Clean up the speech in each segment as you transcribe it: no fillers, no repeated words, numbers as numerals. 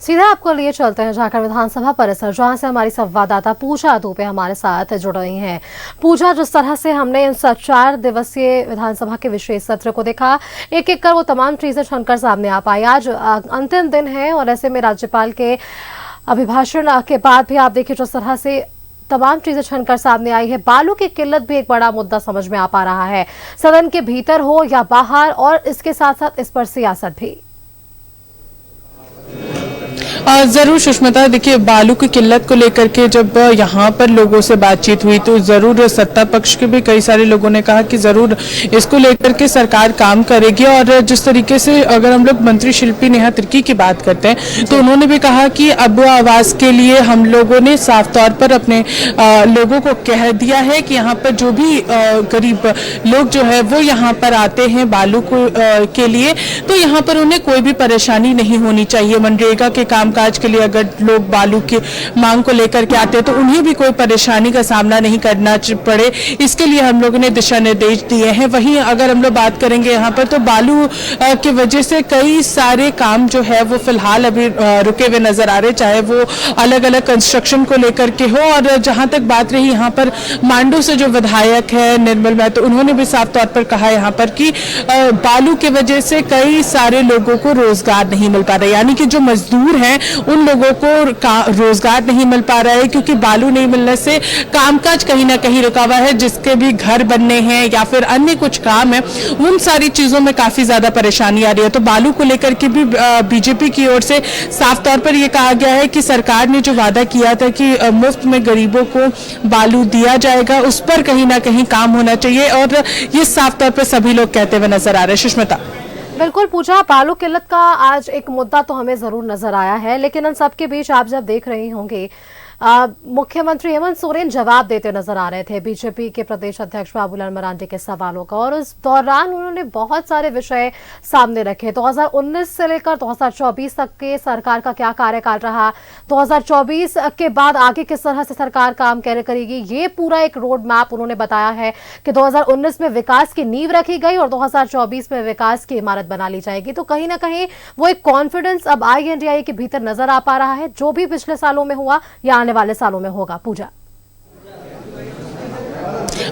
सीधा आपको लिए चलते हैं झारखंड विधानसभा परिसर, जहां से हमारी संवाददाता पूजा दुबे हमारे साथ जुड़ रही हैं। पूजा, जिस तरह से हमने इन 4 दिवसीय विधानसभा के विशेष सत्र को देखा, एक एक कर वो तमाम चीजें छनकर सामने आ पाई। आज अंतिम दिन है और ऐसे में राज्यपाल के अभिभाषण के बाद भी आप देखिए जिस तरह से तमाम चीजें छनकर सामने आई है। बालू की किल्लत भी एक बड़ा मुद्दा समझ में आ पा रहा है, सदन के भीतर हो या बाहर, और इसके साथ साथ इस पर सियासत भी। जरूर सुष्मिता, देखिए बालू की किल्लत को लेकर के जब यहाँ पर लोगों से बातचीत हुई तो जरूर सत्ता पक्ष के भी कई सारे लोगों ने कहा कि जरूर इसको लेकर के सरकार काम करेगी। और जिस तरीके से अगर हम लोग मंत्री शिल्पी नेहा तिर्की की बात करते हैं तो उन्होंने भी कहा कि अब आवास के लिए हम लोगों ने साफ तौर पर अपने लोगों को कह दिया है कि यहाँ पर जो भी गरीब लोग जो है वो यहाँ पर आते हैं बालू को के लिए, तो यहाँ पर उन्हें कोई भी परेशानी नहीं होनी चाहिए। मनरेगा के कामकाज के लिए अगर लोग बालू की मांग को लेकर के आते हैं तो उन्हें भी कोई परेशानी का सामना नहीं करना पड़े, इसके लिए हम लोगों ने दिशा निर्देश दिए हैं। वहीं अगर हम लोग बात करेंगे यहाँ पर तो बालू की वजह से कई सारे काम जो है वो फिलहाल अभी रुके हुए नजर आ रहे, चाहे वो अलग अलग कंस्ट्रक्शन को लेकर के हो। और जहां तक बात रही यहाँ पर मांडू से जो विधायक है निर्मल महतो, तो उन्होंने भी साफ तौर पर कहा यहाँ पर कि बालू की वजह से कई सारे लोगों को रोजगार नहीं मिल पा रहा है, यानी कि जो मजदूर हैं उन लोगों को रोजगार नहीं मिल पा रहा है, क्योंकि बालू नहीं मिलने से कामकाज कहीं ना कहीं रुका हुआ है। जिसके भी घर बनने हैं या फिर अन्य कुछ काम है, उन सारी चीजों में काफी ज्यादा परेशानी आ रही है। तो बालू को लेकर के भी बीजेपी की ओर से साफ तौर पर यह कहा गया है कि सरकार ने जो वादा किया था कि मुफ्त में गरीबों को बालू दिया जाएगा, उस पर कहीं ना कहीं काम होना चाहिए। और ये साफ तौर पर सभी लोग कहते हुए नजर आ रहे हैं। सुष्मिता, बिल्कुल पूजा, बालू किल्लत का आज एक मुद्दा तो हमें जरूर नजर आया है, लेकिन इन सबके बीच आप जब देख रही होंगे मुख्यमंत्री हेमंत सोरेन जवाब देते नजर आ रहे थे बीजेपी के प्रदेश अध्यक्ष बाबूलाल मरांडी के सवालों का, और उस दौरान उन्होंने बहुत सारे विषय सामने रखे। 2019 से लेकर 2024 तक के सरकार का क्या कार्यकाल रहा, 2024 के बाद आगे किस तरह से सरकार काम करेगी, ये पूरा एक रोड मैप उन्होंने बताया है कि 2019 में विकास की नींव रखी गई और 2024 में विकास की इमारत बना ली जाएगी। तो कहीं ना कहीं वो एक कॉन्फिडेंस अब INDIA के भीतर नजर आ पा रहा है, जो भी पिछले सालों में हुआ या आने वाले सालों में होगा। पूजा,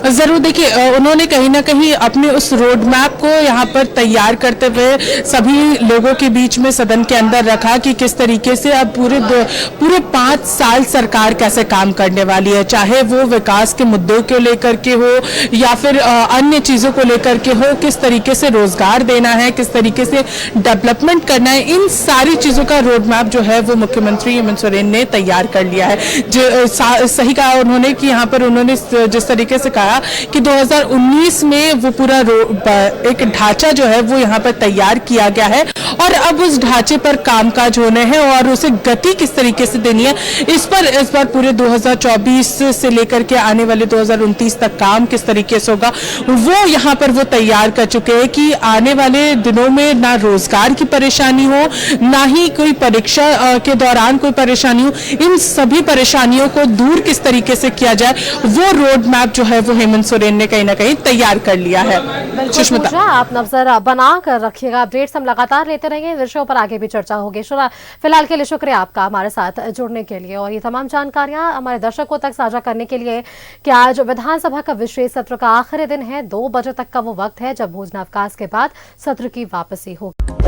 जरूर देखिए, उन्होंने कहीं ना कहीं अपने उस रोड मैप को यहाँ पर तैयार करते हुए सभी लोगों के बीच में सदन के अंदर रखा कि किस तरीके से अब पूरे 5 साल सरकार कैसे काम करने वाली है, चाहे वो विकास के मुद्दों को लेकर के हो या फिर अन्य चीजों को लेकर के हो, किस तरीके से रोजगार देना है, किस तरीके से डेवलपमेंट करना है, इन सारी चीजों का रोड मैप जो है वो मुख्यमंत्री हेमंत सोरेन ने तैयार कर लिया है। सही कहा उन्होंने कि यहाँ पर उन्होंने जिस तरीके से कहा कि 2019 में वो पूरा एक ढांचा जो है वो यहाँ पर तैयार किया गया है और अब उस ढांचे पर कामकाज होने हैं और उसे गति किस तरीके से देनी है, इस बार पूरे 2024 से लेकर के आने वाले 2029 तक काम किस तरीके से होगा वो यहाँ पर वो तैयार कर चुके हैं कि आने वाले दिनों में ना रोजगार की परेशानी हो, ना ही कोई परीक्षा के दौरान कोई परेशानी हो, इन सभी परेशानियों को दूर किस तरीके से किया जाए, वो रोड मैप जो है वो हेमंत सोरेन ने कहीं ना कहीं तैयार कर लिया है। सुष्मिता, आप नजर बना कर रखिएगा, अपडेट्स हम लगातार लेते रहेंगे, विषयों पर आगे भी चर्चा होगी। फिलहाल के लिए शुक्रिया आपका हमारे साथ जुड़ने के लिए और ये तमाम जानकारियां हमारे दर्शकों तक साझा करने के लिए कि आज विधानसभा का विशेष सत्र का आखिरी दिन है। 2 बजे तक का वो वक्त है जब भोजनावकाश के बाद सत्र की वापसी होगी।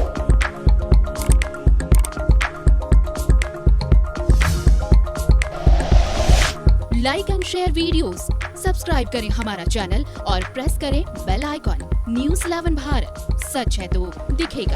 Like and share videos, subscribe करें हमारा चैनल और प्रेस करें बेल आइकॉन। News 11 भारत, सच है तो दिखेगा।